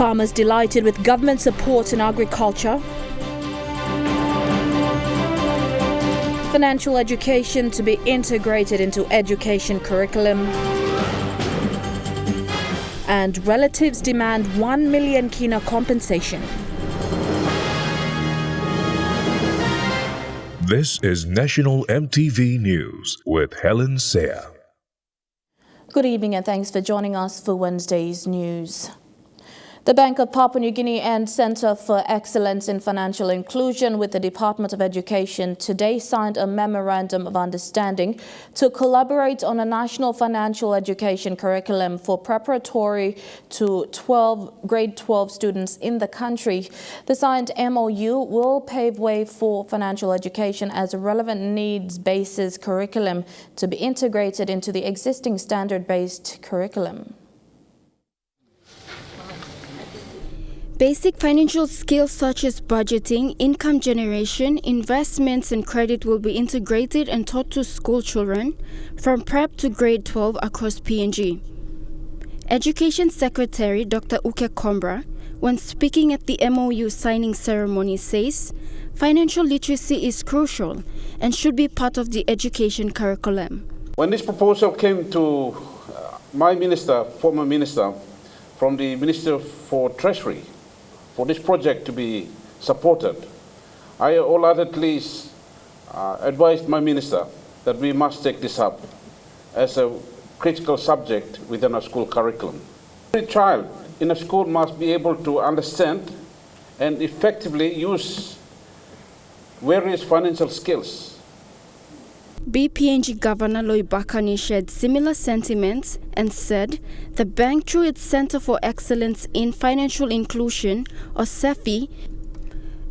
Farmers delighted with government support in agriculture. Financial education to be integrated into education curriculum. And relatives demand 1 million kina compensation. This is National EMTV News with Helen Seah. Good evening and thanks for joining us for Wednesday's news. The Bank of Papua New Guinea and Centre for Excellence in Financial Inclusion with the Department of Education today signed a memorandum of understanding to collaborate on a national financial education curriculum for preparatory to grade 12 students in the country. The signed MOU will pave way for financial education as a relevant needs-based curriculum to be integrated into the existing standard-based curriculum. Basic financial skills such as budgeting, income generation, investments and credit will be integrated and taught to school children from prep to grade 12 across PNG. Education Secretary Dr. Uke Kombra, when speaking at the MOU signing ceremony, says financial literacy is crucial and should be part of the education curriculum. When this proposal came to my minister, former minister, from the Minister for Treasury, for this project to be supported, I wholeheartedly advised my minister that we must take this up as a critical subject within our school curriculum. Every child in a school must be able to understand and effectively use various financial skills. BPNG Governor Loy Bakani shared similar sentiments and said the bank, through its Centre for Excellence in Financial Inclusion, or CEFI,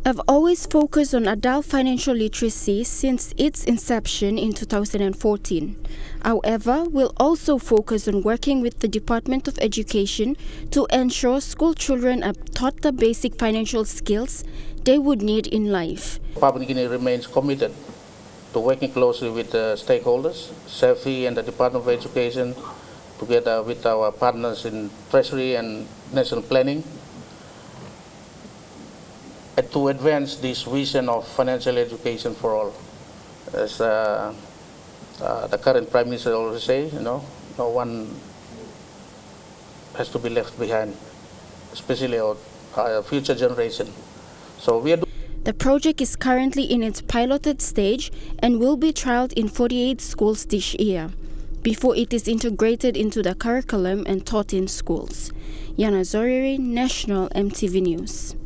have always focused on adult financial literacy since its inception in 2014. However, will also focus on working with the Department of Education to ensure school children are taught the basic financial skills they would need in life. Papua New Guinea remains committed to working closely with the stakeholders, CEFI and the Department of Education, together with our partners in Treasury and National Planning, to advance this vision of financial education for all. As the current Prime Minister always say, no one has to be left behind, especially our future generation. So we are The project is currently in its piloted stage and will be trialed in 48 schools this year before it is integrated into the curriculum and taught in schools. Yana Zoriri, National EMTV News.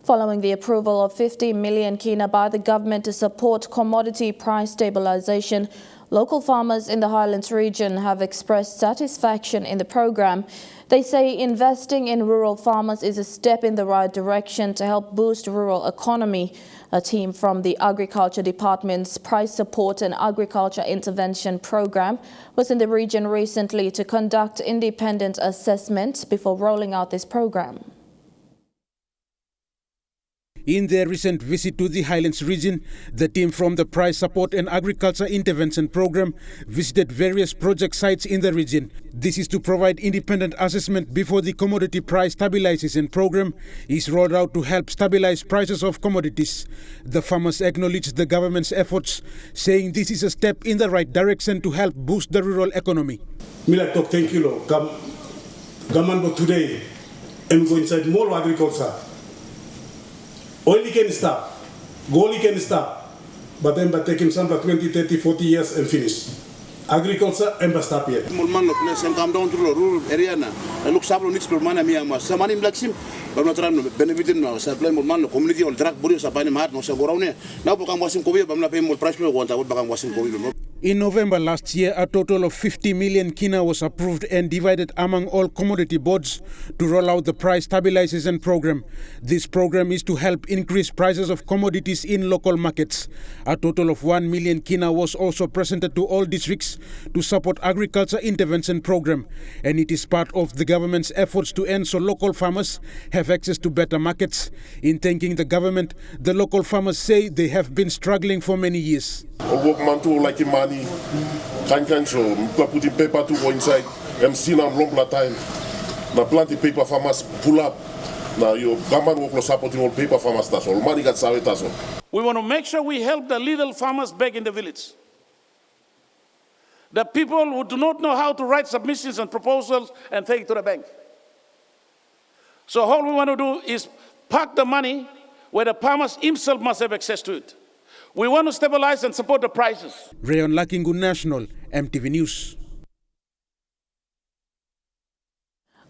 Following the approval of 50 million kina by the government to support commodity price stabilization, local farmers in the Highlands region have expressed satisfaction in the program. They say investing in rural farmers is a step in the right direction to help boost rural economy. A team from the Agriculture Department's Price Support and Agriculture Intervention Program was in the region recently to conduct independent assessment before rolling out this program. In their recent visit to the Highlands region, the team from the Price Support and Agriculture Intervention Program visited various project sites in the region. This is to provide independent assessment before the Commodity Price Stabilization Program is rolled out to help stabilize prices of commodities. The farmers acknowledged the government's efforts, saying this is a step in the right direction to help boost the rural economy. Mila talk thank you, Government today, I'm going inside more agriculture. Oil can stop, gold can stop, but then by taking some 20, 30, 40 years and finish. Agriculture and stop yet. Mulman no place and come down to the rural area na. Look sabro nix per mana miya mas. Sa manim laksim, but not run benefitin no. Sa play mulman no community or drug buri sa pani mat no sa goraune. Now bakang wasim kobi bamna pay more price per one tawad bakang wasim kobi. In November last year, a total of 50 million kina was approved and divided among all commodity boards to roll out the price stabilization program. This program is to help increase prices of commodities in local markets. A total of 1 million kina was also presented to all districts to support agriculture intervention program, and it is part of the government's efforts to ensure local farmers have access to better markets. In thanking the government, the local farmers say they have been struggling for many years. Kan so putting paper to go inside. I'm still on long time. Now plenty paper farmers pull up. Now your government will support all paper farmers. That's all. Money got saved. That's all. We want to make sure we help the little farmers back in the village. The people who do not know how to write submissions and proposals and take it to the bank. So all we want to do is park the money where the farmers himself must have access to it. We want to stabilize and support the prices. Rayon Lakingu National, MTV News.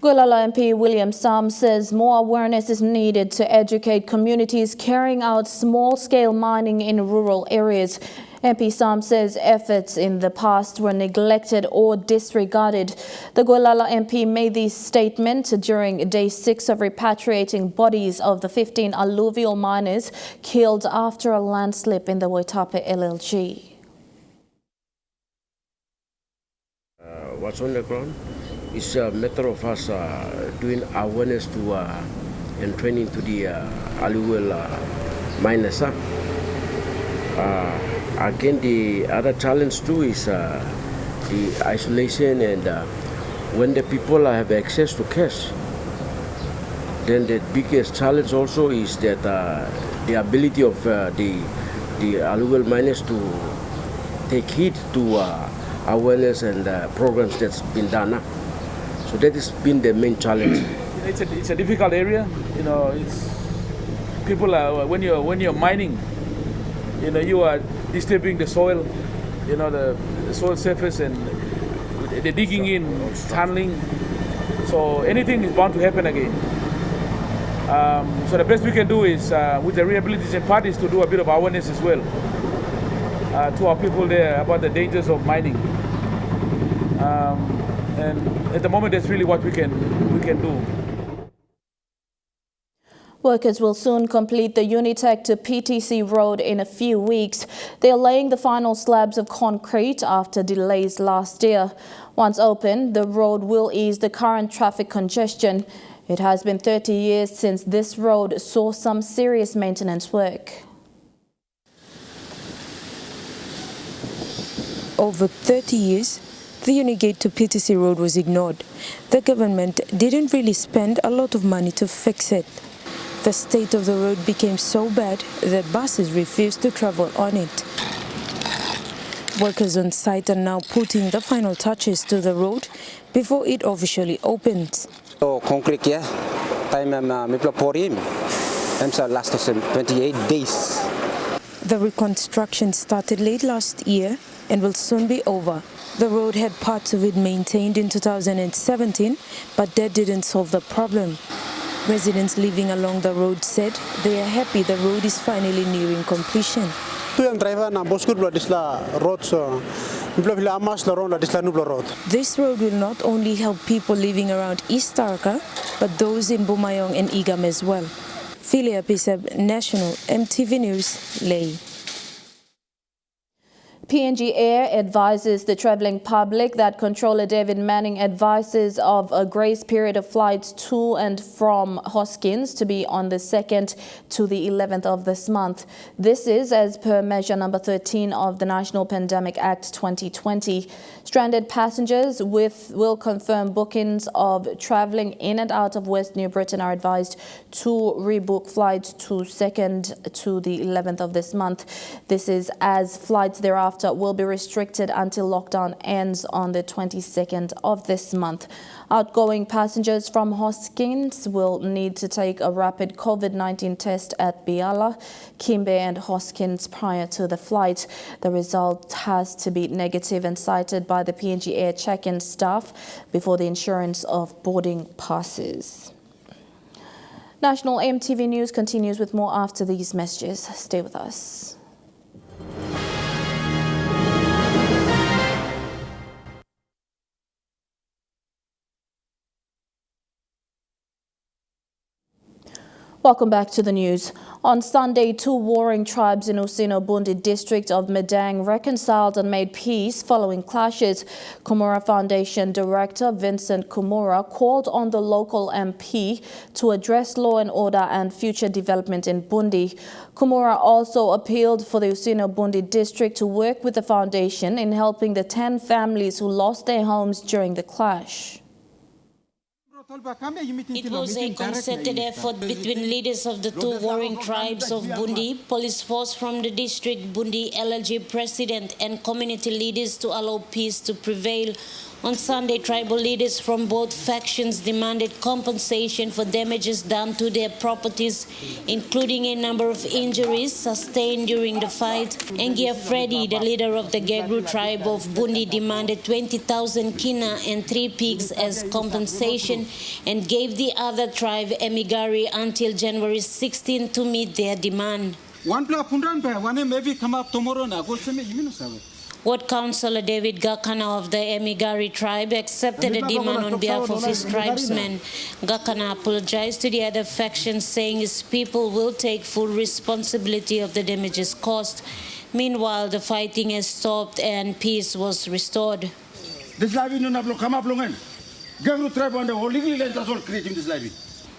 Golala MP William Sam says more awareness is needed to educate communities carrying out small-scale mining in rural areas. MP Sam says efforts in the past were neglected or disregarded. The Golala MP made this statement during day 6 of repatriating bodies of the 15 alluvial miners killed after a landslip in the Waitape LLG. What's on the ground? It's a matter of us doing awareness to and training to the alluvial miners. Again, the other challenge too is the isolation, and when the people have access to cash, then the biggest challenge also is that the ability of the alluvial miners to take heed to awareness and programs that's been done. So that has been the main challenge. It's a difficult area. You know, it's people are when you're mining, you know, you are disturbing the soil, you know, the soil surface, and the digging in, tunneling. So anything is bound to happen again. So the best we can do is with the rehabilitation part is to do a bit of awareness as well to our people there about the dangers of mining. And at the moment, that's really what we can do. Workers will soon complete the Unitec to PTC road in a few weeks. They are laying the final slabs of concrete after delays last year. Once open, the road will ease the current traffic congestion. It has been 30 years since this road saw some serious maintenance work. Over 30 years, the Unigate to PTC road was ignored. The government didn't really spend a lot of money to fix it. The state of the road became so bad that buses refused to travel on it. Workers on site are now putting the final touches to the road before it officially opens. Concrete, yeah. Time last 28 days. The reconstruction started late last year and will soon be over. The road had parts of it maintained in 2017, but that didn't solve the problem. Residents living along the road said they are happy the road is finally nearing completion. This road will not only help people living around East Tarka, but those in Bumayong and Igam as well. Philia Piseb, National, MTV News, Ley. PNG Air advises the travelling public that Controller David Manning advises of a grace period of flights to and from Hoskins to be on the 2nd to the 11th of this month. This is as per measure number 13 of the National Pandemic Act 2020. Stranded passengers will confirm bookings of travelling in and out of West New Britain are advised to rebook flights to 2nd to the 11th of this month. This is as flights thereafter will be restricted until lockdown ends on the 22nd of this month. Outgoing passengers from Hoskins will need to take a rapid COVID-19 test at Biala, Kimbe and Hoskins prior to the flight. The result has to be negative and cited by the PNG Air check-in staff before the insurance of boarding passes. National EMTV News continues with more after these messages. Stay with us. Welcome back to the news. On Sunday, two warring tribes in Usino Bundi district of Medang reconciled and made peace following clashes. Kumura Foundation Director Vincent Kumura called on the local MP to address law and order and future development in Bundi. Kumura also appealed for the Usino Bundi district to work with the foundation in helping the 10 families who lost their homes during the clash. It was a concerted effort between leaders of the two warring tribes of Bundi, police force from the district, Bundi LLG president, and community leaders to allow peace to prevail. On Sunday, tribal leaders from both factions demanded compensation for damages done to their properties, including a number of injuries sustained during the fight. Engia Freddy, the leader of the Gegru tribe of Bundi, demanded 20,000 kina and 3 pigs as compensation and gave the other tribe Emigari until January 16 to meet their demand. Ward Councillor David Gakana of the Emigari tribe accepted the demand on behalf of his tribesmen. Gakana apologized to the other faction, saying his people will take full responsibility of the damages caused. Meanwhile, the fighting has stopped and peace was restored.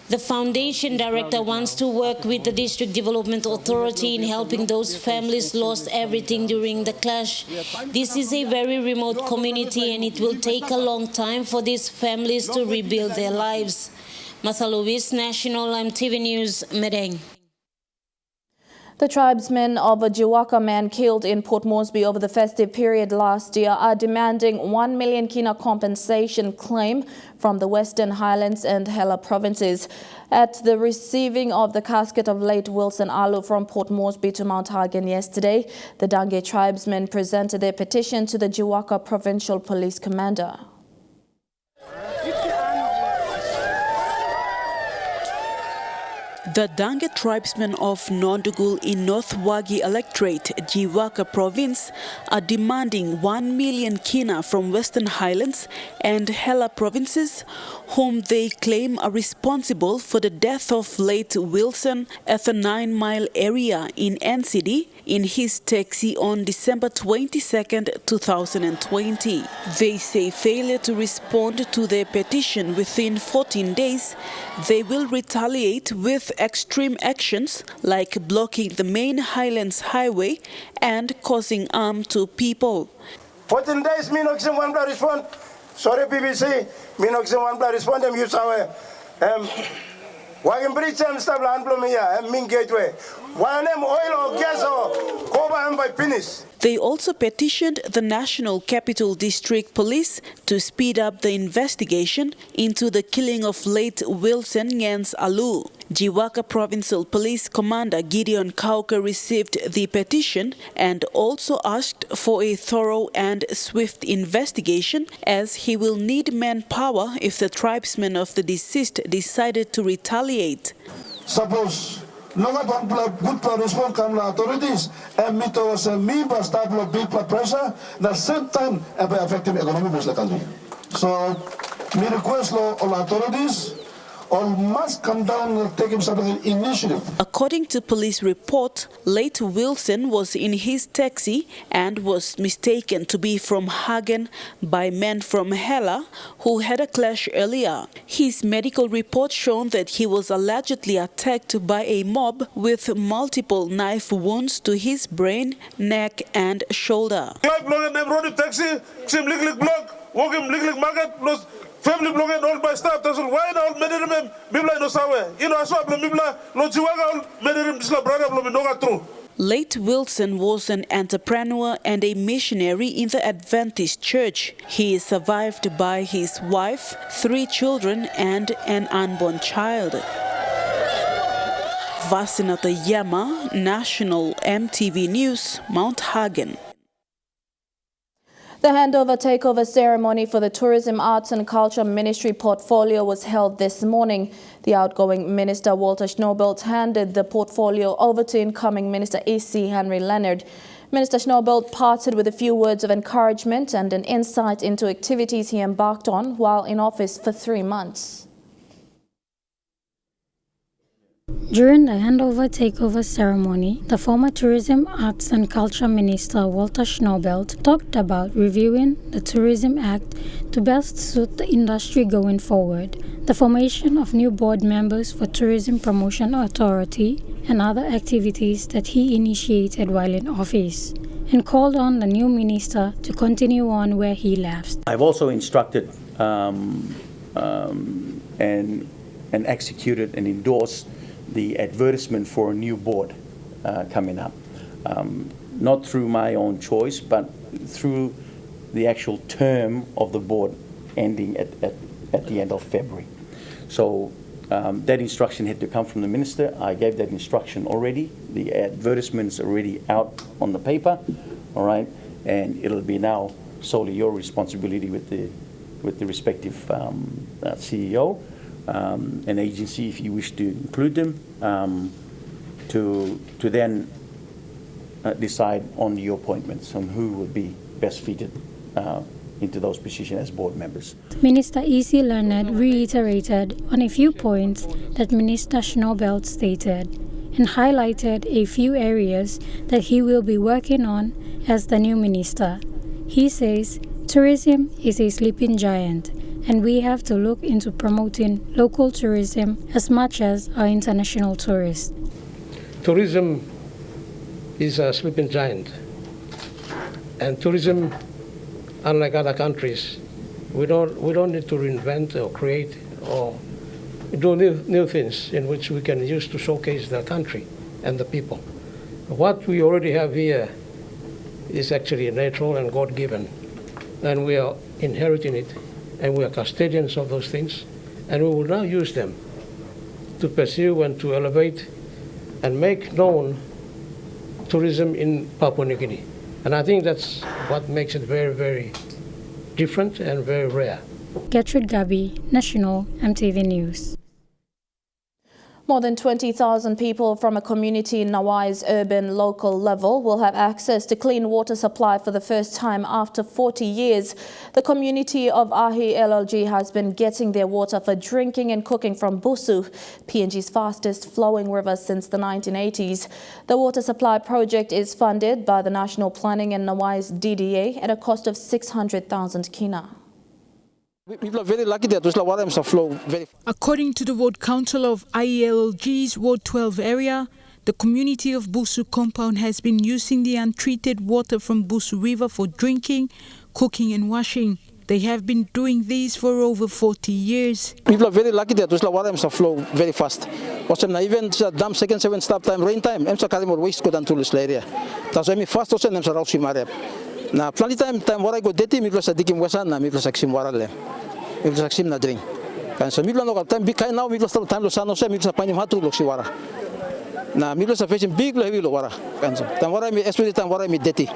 The foundation director wants to work with the District Development Authority in helping those families lost everything during the clash. This is a very remote community and it will take a long time for these families to rebuild their lives. Mathaluis, National EMTV News, Medeng. The tribesmen of Jawaka men killed in Port Moresby over the festive period last year are demanding 1 million kina compensation claim from the Western Highlands and Hela provinces. At the receiving of the casket of late Wilson Alu from Port Moresby to Mount Hagen yesterday, the Dange tribesmen presented their petition to the Jawaka Provincial Police Commander. The Dange tribesmen of Nondugul in North Wagi Electorate, Jawaka province, are demanding 1 million kina from Western Highlands and Hela provinces, whom they claim are responsible for the death of late Wilson at the 9 Mile area in NCD in his taxi on December 22, 2020. They say failure to respond to their petition within 14 days, they will retaliate with extreme actions like blocking the main Highlands highway and causing harm to people. 14 days, me no one respond. Sorry, BBC, me no one respond. Them use our wagon bridge and stuff land blow me here, Ming Gateway. One them oil or gas or cover and by finish. They also petitioned the National Capital District Police to speed up the investigation into the killing of late Wilson Ngans Alu. Jawaka Provincial Police Commander Gideon Kauka received the petition and also asked for a thorough and swift investigation, as he will need manpower if the tribesmen of the deceased decided to retaliate. Suppose no good response from the authorities and me to me but start big pressure the same time and affecting economy of the country. So me request all authorities all must come down and take something initiative. According to police report, late Wilson was in his taxi and was mistaken to be from Hagen by men from Hela who had a clash earlier. His medical report shown that he was allegedly attacked by a mob with multiple knife wounds to his brain, neck and shoulder. Family blogging all by staff, that's why all many of them, Bibla no sawe. You know, I saw Bibla, no Jiwaga, many of them, this brother, no true. Late Wilson was an entrepreneur and a missionary in the Adventist Church. He is survived by his wife, 3 children and an unborn child. Vasinata Yama, National EMTV News, Mount Hagen. The handover takeover ceremony for the Tourism, Arts and Culture Ministry portfolio was held this morning. The outgoing Minister Walter Schnaubelt handed the portfolio over to incoming Minister E.C. Henry Leonard. Minister Schnaubelt parted with a few words of encouragement and an insight into activities he embarked on while in office for 3 months. During the handover takeover ceremony, the former Tourism, Arts and Culture Minister Walter Schnaubelt talked about reviewing the Tourism Act to best suit the industry going forward, the formation of new board members for Tourism Promotion Authority and other activities that he initiated while in office, and called on the new minister to continue on where he left. I've also instructed and executed and endorsed the advertisement for a new board coming up. Not through my own choice, but through the actual term of the board ending at the end of February. So that instruction had to come from the minister. I gave that instruction already. The advertisement's already out on the paper, all right? And it'll be now solely your responsibility with the respective CEO and agency, if you wish to include them, to then decide on your appointments, on who would be best fitted into those positions as board members. Minister E.C. Leonard reiterated on a few points that Minister Schnobelt stated and highlighted a few areas that he will be working on as the new minister. He says tourism is a sleeping giant and we have to look into promoting local tourism as much as our international tourists. Tourism is a sleeping giant, and tourism, unlike other countries, we don't need to reinvent or create or do new things in which we can use to showcase the country and the people. What we already have here is actually natural and God-given, and we are inheriting it, and we are custodians of those things, and we will now use them to pursue and to elevate and make known tourism in Papua New Guinea. And I think that's what makes it very, very different and very rare. Gertrude Gabi, National EMTV News. More than 20,000 people from a community in Nawai's urban local level will have access to clean water supply for the first time after 40 years. The community of Ahi LLG has been getting their water for drinking and cooking from Busu, PNG's fastest flowing river since the 1980s. The water supply project is funded by the National Planning and Nawai's DDA at a cost of 600,000 kina. People are very lucky that the water must flow very. According to the Ward Council of IELLG's Ward 12 area, the community of Busu compound has been using the untreated water from Busu River for drinking, cooking and washing. They have been doing this for over 40 years. People are very lucky that the water must flow very fast. Even dam second 7 stop time, rain time, I'm carrying more waste go down to this area. That's why me fast also I'm rausi marep. Na plenty time what I go dirty, me plus a dikim wasan na me plus aksim warale. Me plus aksim na drink. Kan so me plus no time big now me plus time lo sano se me plus panim hatu lo siwara. Na me plus a fishing big lo heavy lo wara. Kan so time wara me especially time wara me dirty.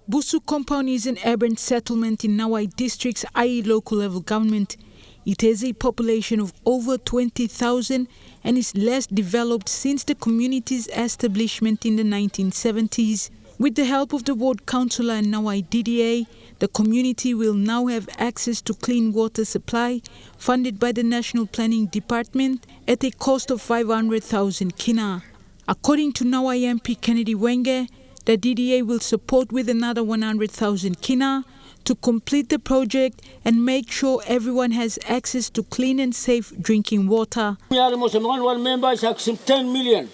Busu compound is an urban settlement in Nawai district's IE local level government. It has a population of over 20,000 and is less developed since the community's establishment in the 1970s. With the help of the Ward Councillor and Nawai DDA, the community will now have access to clean water supply funded by the National Planning Department at a cost of 500,000 kina. According to Nawai MP Kennedy Wenge, the DDA will support with another 100,000 kina to complete the project and make sure everyone has access to clean and safe drinking water. One member is 10 million.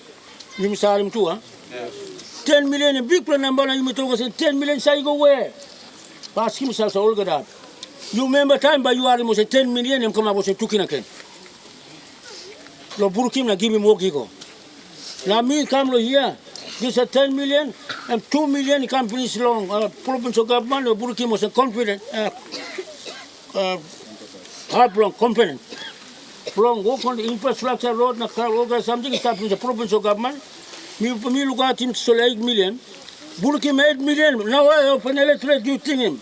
10 million, a big number, and you talk 10 million, say go where? Ask himself all that. You remember time, but you are almost 10 million and come up with a token again. Lo Burkim na give him Wokigo. Now me come here, this is 10 million and 2 million companies long. Province of government, Burkim was a confident, hard long, confident. Long work on the infrastructure road, something is happening in the province of government. Me look at him to 8 million. Burkim 8 million. Now I open electric, you think him.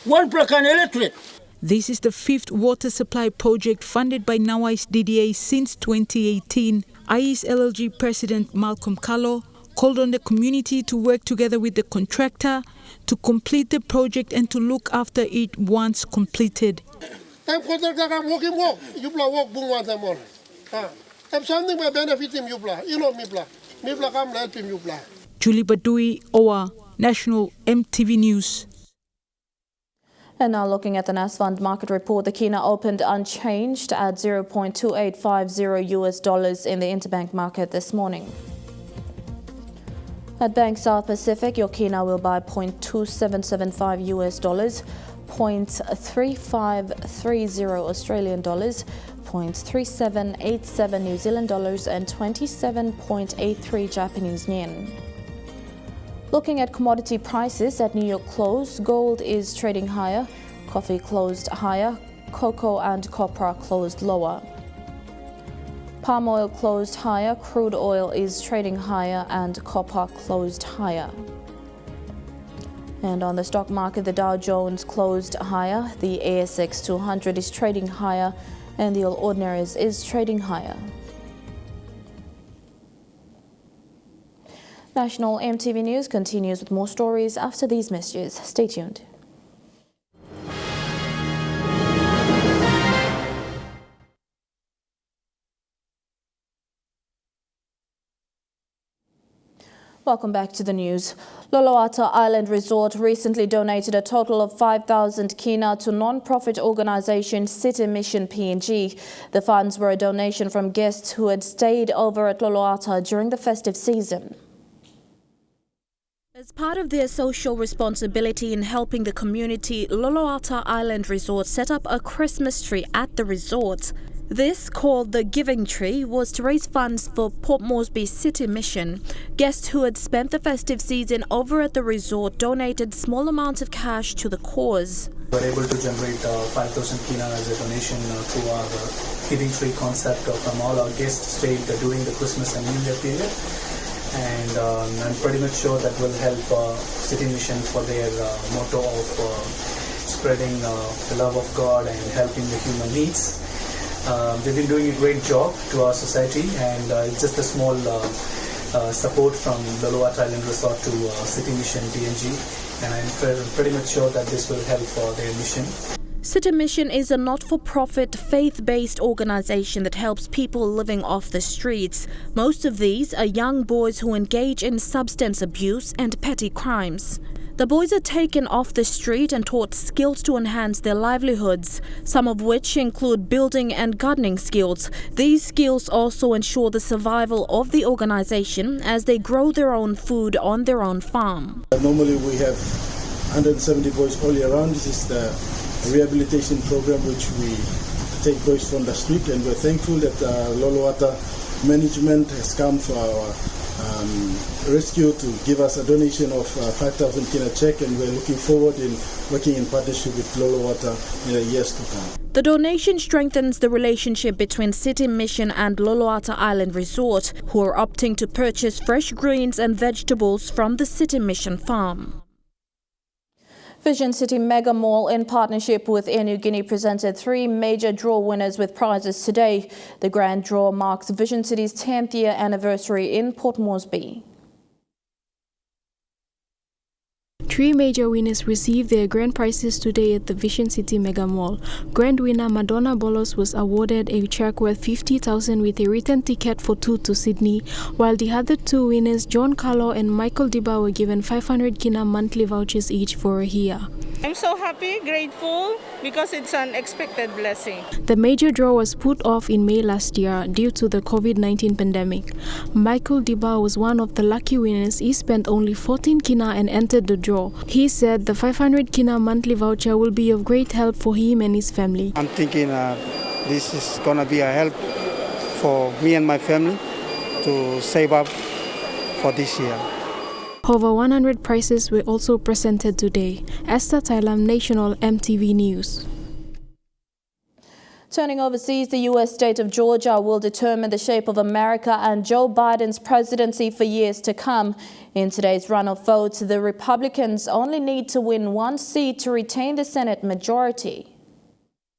One plug and electric. This is the 5th water supply project funded by Nawai's DDA since 2018. IE's LLG President Malcolm Kalo called on the community to work together with the contractor to complete the project and to look after it once completed. Something may benefit him, you know me, Julie Badui, OWA, National EMTV News. And now looking at the NASFund market report, the kina opened unchanged at $0.2850 in the interbank market this morning. At Bank South Pacific, your kina will buy $0.2775, 0.3530 Australian dollars, 0.3787 New Zealand dollars and 27.83 Japanese yen. Looking at commodity prices at New York close, gold is trading higher, coffee closed higher, cocoa and copra closed lower. Palm oil closed higher, crude oil is trading higher and copper closed higher. And on the stock market, the Dow Jones closed higher, the ASX 200 is trading higher and the All Ordinaries is trading higher. National EMTV News continues with more stories after these messages. Stay tuned. Welcome back to the news. Lolowata Island Resort recently donated a total of 5,000 kina to non-profit organisation City Mission PNG. The funds were a donation from guests who had stayed over at Lolowata during the festive season. As part of their social responsibility in helping the community, Lolowata Island Resort set up a Christmas tree at the resort. This, called the Giving Tree, was to raise funds for Port Moresby City Mission. Guests who had spent the festive season over at the resort donated small amounts of cash to the cause. We were able to generate 5,000 kina as a donation to our Giving Tree concept from all our guests stayed during the Christmas and New Year period. And I'm pretty much sure that will help City Mission for their motto of spreading the love of God and helping the human needs. They've been doing a great job to our society, and it's just a small support from Lolowata Island Resort to City Mission PNG, and I'm pretty much sure that this will help their mission. City Mission is a not-for-profit, faith-based organisation that helps people living off the streets. Most of these are young boys who engage in substance abuse and petty crimes. The boys are taken off the street and taught skills to enhance their livelihoods, some of which include building and gardening skills. These skills also ensure the survival of the organisation as they grow their own food on their own farm. Normally we have 170 boys all year round. This is the rehabilitation program which we take boys from the street, and we're thankful that Lolowata management has come for our rescue to give us a donation of 5,000 kina check, and we're looking forward in working in partnership with Lolowata in the years to come. The donation strengthens the relationship between City Mission and Lolowata Island Resort, who are opting to purchase fresh greens and vegetables from the City Mission farm. Vision City Mega Mall, in partnership with Air Niugini, presented 3 major draw winners with prizes today. The grand draw marks Vision City's 10th year anniversary in Port Moresby. 3 major winners received their grand prizes today at the Vision City Mega Mall. Grand winner Madonna Bolos was awarded a check worth 50,000 with a return ticket for 2 to Sydney, while the other 2 winners, John Carlo and Michael Diba, were given 500 kina monthly vouchers each for a year. I'm so happy, grateful, because it's an unexpected blessing. The major draw was put off in May last year due to the COVID-19 pandemic. Michael Diba was one of the lucky winners. He spent only 14 kina and entered the draw. He said the 500 kina monthly voucher will be of great help for him and his family. I'm thinking this is going to be a help for me and my family to save up for this year. Over 100 prizes were also presented today. Esther Thailam, National EMTV News. Turning overseas, the U.S. state of Georgia will determine the shape of America and Joe Biden's presidency for years to come. In today's runoff vote, the Republicans only need to win 1 seat to retain the Senate majority.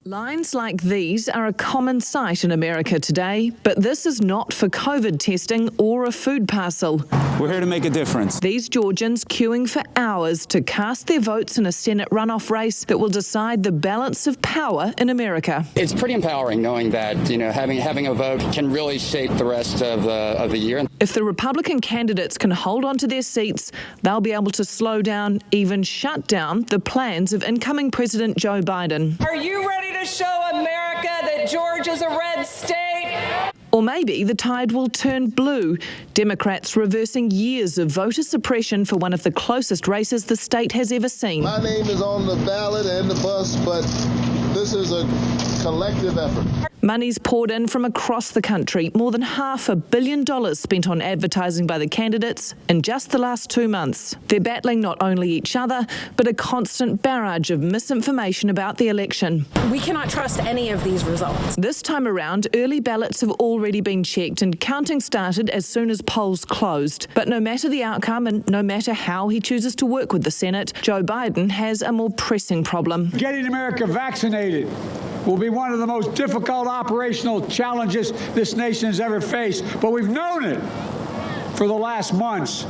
Lines like these are a common sight in America today, but this is not for COVID testing or a food parcel. We're here to make a difference. These Georgians queuing for hours to cast their votes in a Senate runoff race that will decide the balance of power in America. It's pretty empowering knowing that, having a vote can really shape the rest of the year. If the Republican candidates can hold on to their seats, they'll be able to slow down, even shut down, the plans of incoming President Joe Biden. Are you ready to show America that Georgia's a red state? Or maybe the tide will turn blue, Democrats reversing years of voter suppression for one of the closest races the state has ever seen. My name is on the ballot and the bus, but this is a collective effort. Money's poured in from across the country, more than $500 million spent on advertising by the candidates in just the last 2 months. They're battling not only each other, but a constant barrage of misinformation about the election. We cannot trust any of these results. This time around, early ballots have already been checked and counting started as soon as polls closed. But no matter the outcome and no matter how he chooses to work with the Senate, Joe Biden has a more pressing problem. Getting America vaccinated will be one of the most difficult operational challenges this nation has ever faced, but we've known it for the last months.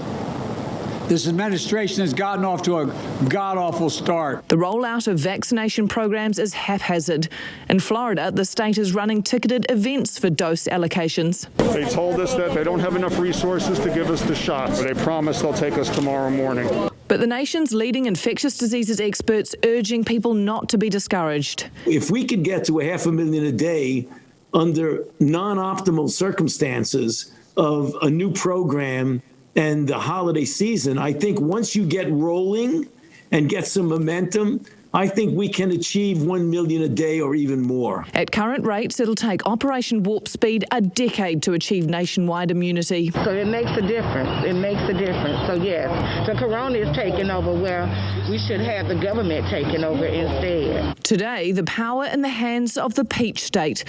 This administration has gotten off to a god-awful start. The rollout of vaccination programs is haphazard. In Florida, the state is running ticketed events for dose allocations. They told us that they don't have enough resources to give us the shot, but they promised they'll take us tomorrow morning. But the nation's leading infectious diseases experts urging people not to be discouraged. If we could get to 500,000 a day under non-optimal circumstances of a new program and the holiday season, I think once you get rolling and get some momentum, I think we can achieve 1 million a day or even more. At current rates, it'll take Operation Warp Speed a decade to achieve nationwide immunity. So it makes a difference. It makes a difference. So yes, the corona is taking over where we should have the government taking over instead. Today, the power in the hands of the Peach State.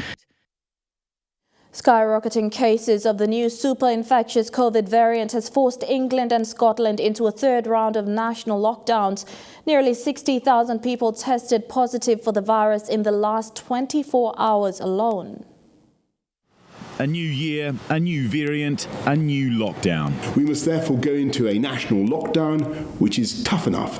Skyrocketing cases of the new super-infectious COVID variant has forced England and Scotland into a third round of national lockdowns. Nearly 60,000 people tested positive for the virus in the last 24 hours alone. A new year, a new variant, a new lockdown. We must therefore go into a national lockdown which is tough enough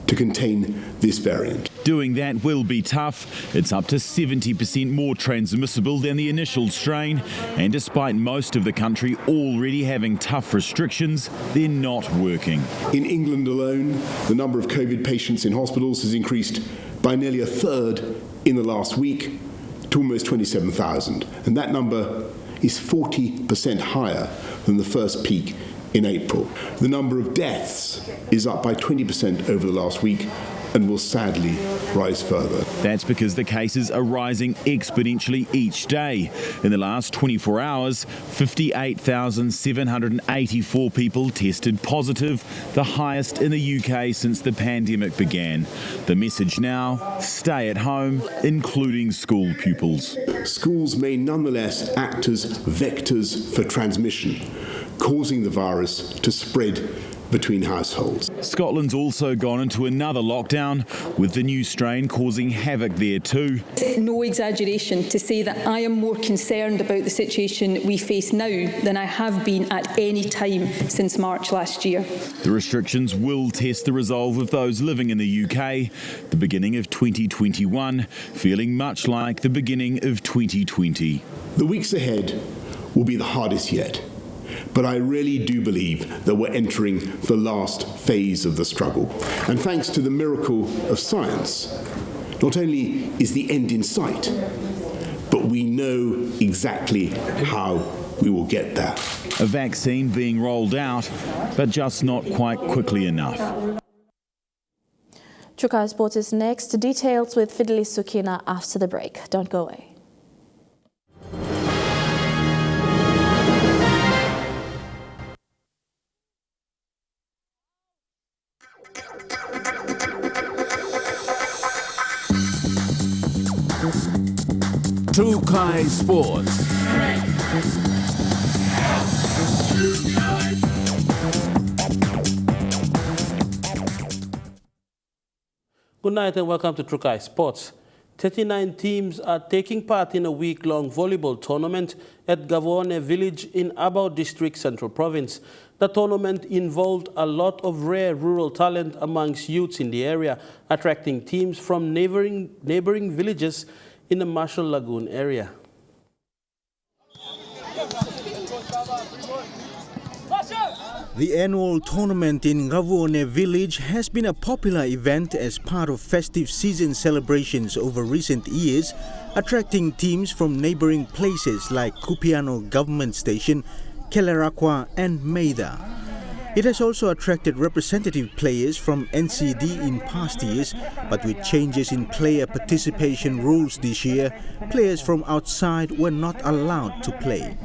to contain this variant. Doing that will be tough. It's up to 70% more transmissible than the initial strain, and despite most of the country already having tough restrictions, they're not working. In England alone, the number of COVID patients in hospitals has increased by nearly a third in the last week to almost 27,000, and that number is 40% higher than the first peak in April. The number of deaths is up by 20% over the last week and will sadly rise further. That's because the cases are rising exponentially each day. In the last 24 hours, 58,784 people tested positive, the highest in the UK since the pandemic began. The message now, stay at home, including school pupils. Schools may nonetheless act as vectors for transmission, causing the virus to spread between households. Scotland's also gone into another lockdown, with the new strain causing havoc there too. No exaggeration to say that I am more concerned about the situation we face now than I have been at any time since March last year. The restrictions will test the resolve of those living in the UK, the beginning of 2021, feeling much like the beginning of 2020. The weeks ahead will be the hardest yet. But I really do believe that we're entering the last phase of the struggle. And thanks to the miracle of science, not only is the end in sight, but we know exactly how we will get there. A vaccine being rolled out, but just not quite quickly enough. Trukai Sports is next. Details with Fidelis Sukina after the break. Don't go away. Trukai Sports. Good night and welcome to Trukai Sports. 39 teams are taking part in a week-long volleyball tournament at Gavone village in Abau District, Central Province. The tournament involved a lot of rare rural talent amongst youths in the area, attracting teams from neighboring villages in the Marshall Lagoon area. The annual tournament in Gavone village has been a popular event as part of festive season celebrations over recent years, attracting teams from neighboring places like Kupiano Government Station, Kelerakwa and Meida. It has also attracted representative players from NCD in past years, but with changes in player participation rules this year, players from outside were not allowed to play.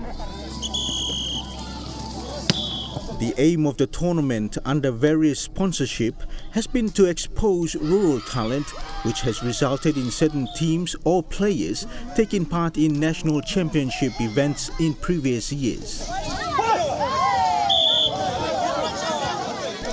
The aim of the tournament, under various sponsorship, has been to expose rural talent, which has resulted in certain teams or players taking part in national championship events in previous years.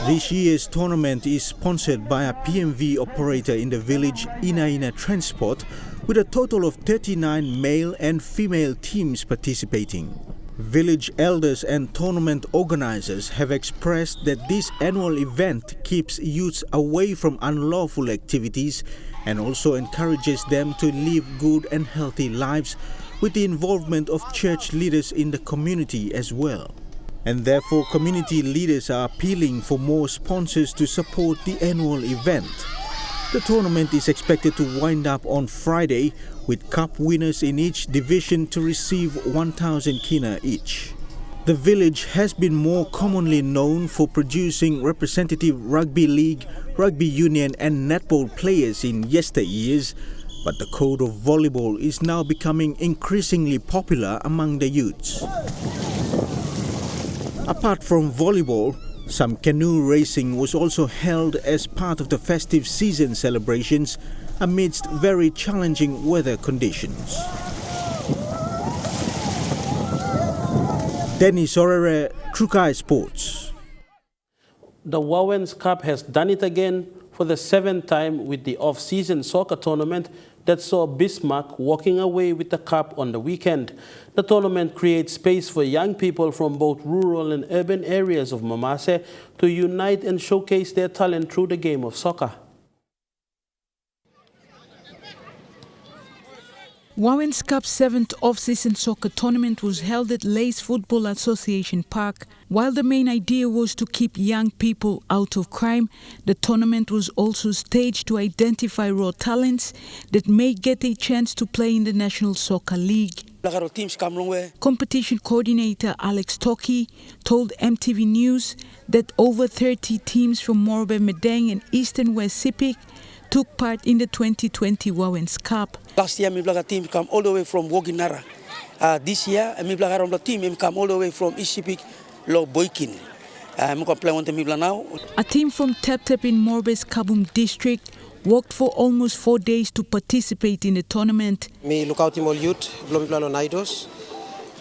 This year's tournament is sponsored by a PMV operator in the village, Ina Transport, with a total of 39 male and female teams participating. Village elders and tournament organizers have expressed that this annual event keeps youths away from unlawful activities and also encourages them to live good and healthy lives with the involvement of church leaders in the community as well. And therefore, community leaders are appealing for more sponsors to support the annual event. The tournament is expected to wind up on Friday, with cup winners in each division to receive 1,000 kina each. The village has been more commonly known for producing representative rugby league, rugby union and netball players in yesteryears, but the code of volleyball is now becoming increasingly popular among the youths. Apart from volleyball, some canoe racing was also held as part of the festive season celebrations amidst very challenging weather conditions. Dennis Orere, Trukai Sports. The Wowens Cup has done it again for the 7th time with the off-season soccer tournament that saw Bismarck walking away with the cup on the weekend. The tournament creates space for young people from both rural and urban areas of Momase to unite and showcase their talent through the game of soccer. Wowens Cup's 7th off-season soccer tournament was held at Lace Football Association Park. While the main idea was to keep young people out of crime, the tournament was also staged to identify raw talents that may get a chance to play in the National Soccer League. Competition coordinator Alex Toki told MTV News that over 30 teams from Moresby, Medang and East and West Sepik took part in the 2020 Wowens Cup. Last year, my team come all the way from Woginara. This year, my team come all the way from East Sepik, Lo Boykin. A team from Tep Tep in Moresby's Kabum district worked for almost 4 days to participate in the tournament. Me look out in youth, blow me play on idos.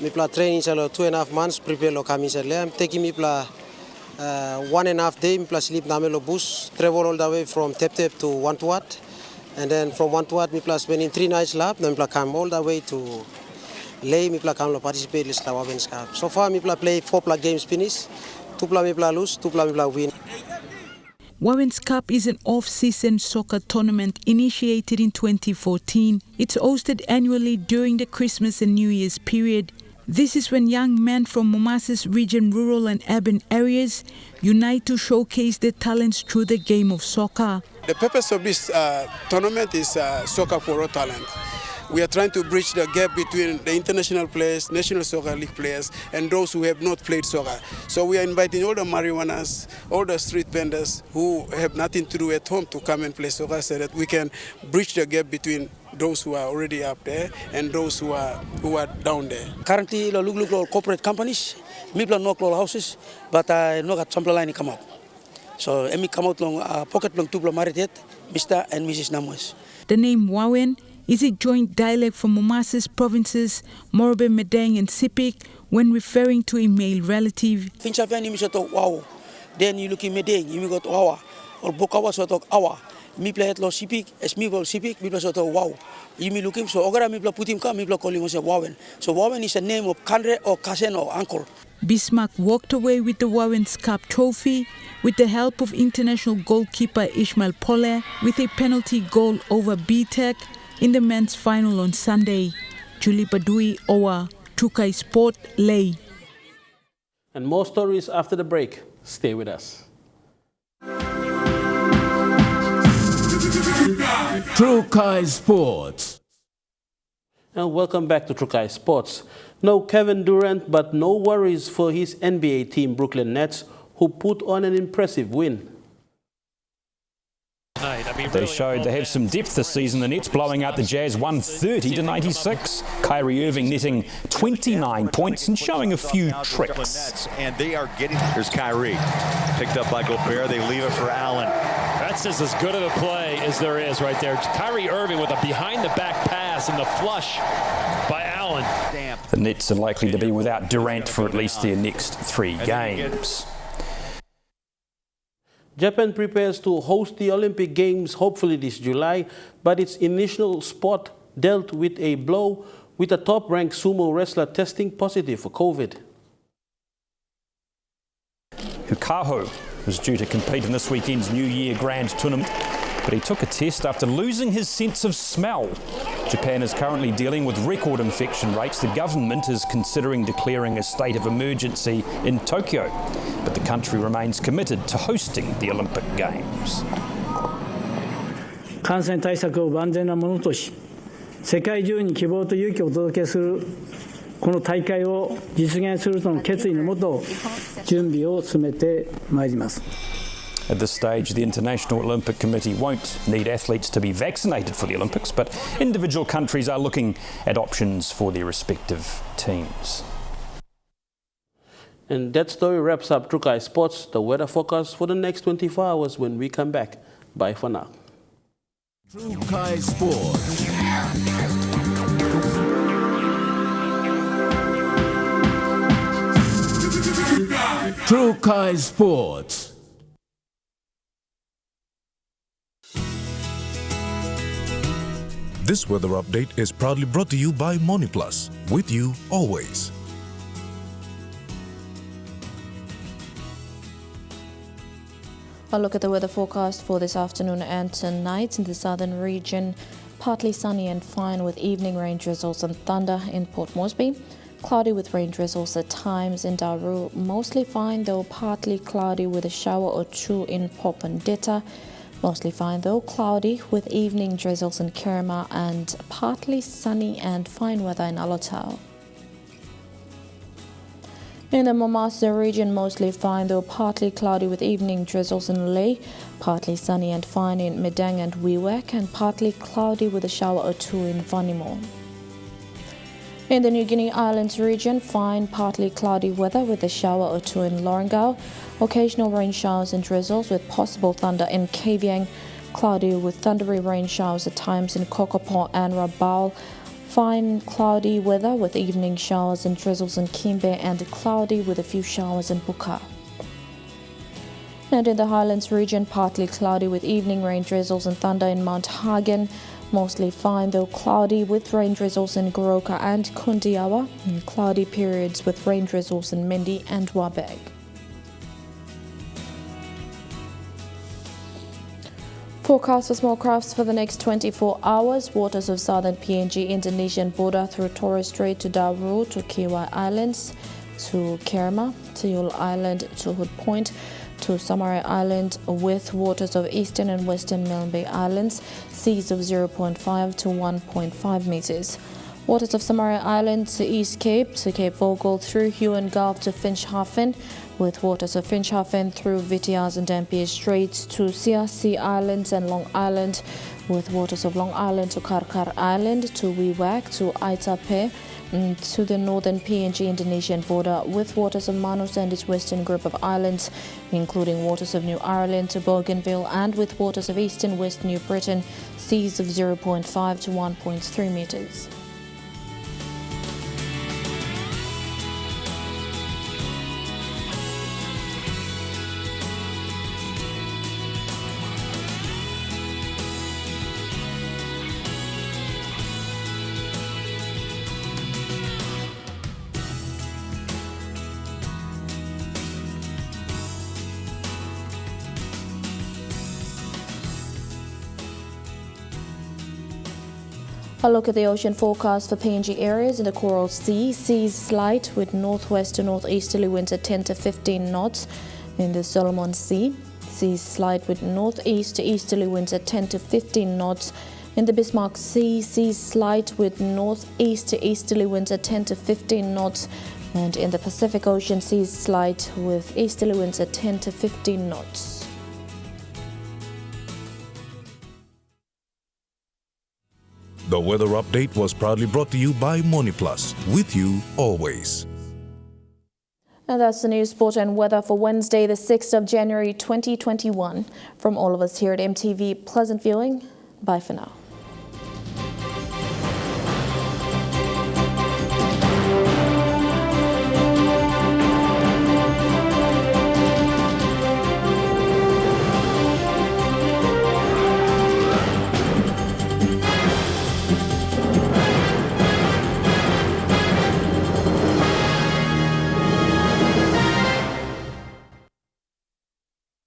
Me play training for 2.5 months, prepare lo coming. I'm taking me play 1.5 days, me play sleep na me lo bus, travel all the way from Tep Tep to Wantuat, and then from Wantuat me play spending 3 nights lab. Then me play come all the way to Lay. Me play come lo participate in the Wowens Cup. So far me play 4 games finish, 2 me play lose, 2 me play win. Wowens Cup is an off-season soccer tournament initiated in 2014. It's hosted annually during the Christmas and New Year's period. This is when young men from Momase's region, rural and urban areas unite to showcase their talents through the game of soccer. The purpose of this tournament is soccer for all talent. We are trying to bridge the gap between the international players, National Soccer League players, and those who have not played soccer. So we are inviting all the marijuanas, all the street vendors who have nothing to do at home to come and play soccer so that we can bridge the gap between those who are already up there and those who are down there. Currently, we look at corporate companies, people no close houses, but no got some line come up. So we come out long pocket long two married Mr. and Mrs. Namus. The name Wowen is a joint dialect from Momase's provinces, Moresby, Medang and Sepik, when referring to a male relative. Then you look in Medang, you got Wawa, or Bokawa sort of Awa. Me play at Lo Sepik, as me will Sepik, me play sort of wow. You me look him, so Ogara me put him come, me call him Wowen. So Wowen is a name of Kandre or cousin or uncle. Bismarck walked away with the Wowens Cup trophy with the help of international goalkeeper Ishmael Pole with a penalty goal over B-Tech in the men's final on Sunday. Julie Badui, Owa, Trukai Sport, Lay. And more stories after the break. Stay with us. Trukai Sports. And welcome back to Trukai Sports. No Kevin Durant, but no worries for his NBA team Brooklyn Nets, who put on an impressive win. They showed they have some depth this season. The Nets blowing out the Jazz 130-96. Kyrie Irving netting 29 points and showing a few tricks. And they are getting, there's Kyrie. Picked up by Gobert, they leave it for Allen. That's just as good of a play as there is right there. Kyrie Irving with a behind-the-back pass and the flush by Allen. The Nets are likely to be without Durant for at least their next 3 games. Japan prepares to host the Olympic Games hopefully this July, but its initial sport dealt with a blow with a top-ranked sumo wrestler testing positive for COVID. Hukaho was due to compete in this weekend's New Year Grand Tournament, but he took a test after losing his sense of smell. Japan is currently dealing with record infection rates. The government is considering declaring a state of emergency in Tokyo, but the country remains committed to hosting the Olympic Games. 感染対策を万全なものとし、世界中に希望と勇気をお届けするこの大会を実現するとの決意のもと、準備を進めてまいります。 At this stage, the International Olympic Committee won't need athletes to be vaccinated for the Olympics, but individual countries are looking at options for their respective teams. And that story wraps up Trukai Sports, the weather forecast for the next 24 hours when we come back. Bye for now. Trukai Sports. Trukai Sports. This weather update is proudly brought to you by MoniPlus, with you always. A look at the weather forecast for this afternoon and tonight in the southern region. Partly sunny and fine with evening rain drizzles and thunder in Port Moresby. Cloudy with rain drizzles at times in Daru. Mostly fine though partly cloudy with a shower or two in Popondetta. Mostly fine though cloudy with evening drizzles in Kerema and partly sunny and fine weather in Alotau. In the Momasa region, mostly fine though partly cloudy with evening drizzles in Leh, partly sunny and fine in Medang and Wewak, and partly cloudy with a shower or two in Vanimo. In the New Guinea Islands region, fine partly cloudy weather with a shower or two in Lorengau, occasional rain showers and drizzles with possible thunder in Kavieng, cloudy with thundery rain showers at times in Kokopo and Rabaul. Fine cloudy weather with evening showers and drizzles in Kimbe and cloudy with a few showers in Buka. And in the Highlands region, partly cloudy with evening rain drizzles and thunder in Mount Hagen. Mostly fine though cloudy with rain drizzles in Goroka and Kundiawa, and cloudy periods with rain drizzles in Mendi and Wabeg. Forecast for small crafts for the next 24 hours. Waters of southern PNG Indonesian border through Torres Strait to Daru to Kiwai Islands to Kerema, to Yule Island to Hood Point to Samare Island with waters of eastern and western Milne Bay Islands, seas of 0.5 to 1.5 meters. Waters of Samare Island to East Cape to Cape Vogel through Huon Gulf to Finschhafen, with waters of Finschhafen through Vitiaz and Dampier Straits to Siasi Islands and Long Island, with waters of Long Island to Karkar Island to Wewak to Aitape, to the northern PNG Indonesian border, with waters of Manus and its western group of islands, including waters of New Ireland to Bougainville, and with waters of east and west New Britain, seas of 0.5 to 1.3 meters. A look at the ocean forecast for PNG areas in the Coral Sea. Seas slight with northwest to northeasterly winds at 10 to 15 knots. In the Solomon Sea, seas slight with northeast to easterly winds at 10 to 15 knots. In the Bismarck Sea, seas slight with northeast to easterly winds at 10 to 15 knots. And in the Pacific Ocean, seas slight with easterly winds at 10 to 15 knots. The weather update was proudly brought to you by MoneyPlus, with you always. And that's the news, sport and weather for Wednesday, the 6th of January 2021. From all of us here at EMTV, pleasant viewing. Bye for now.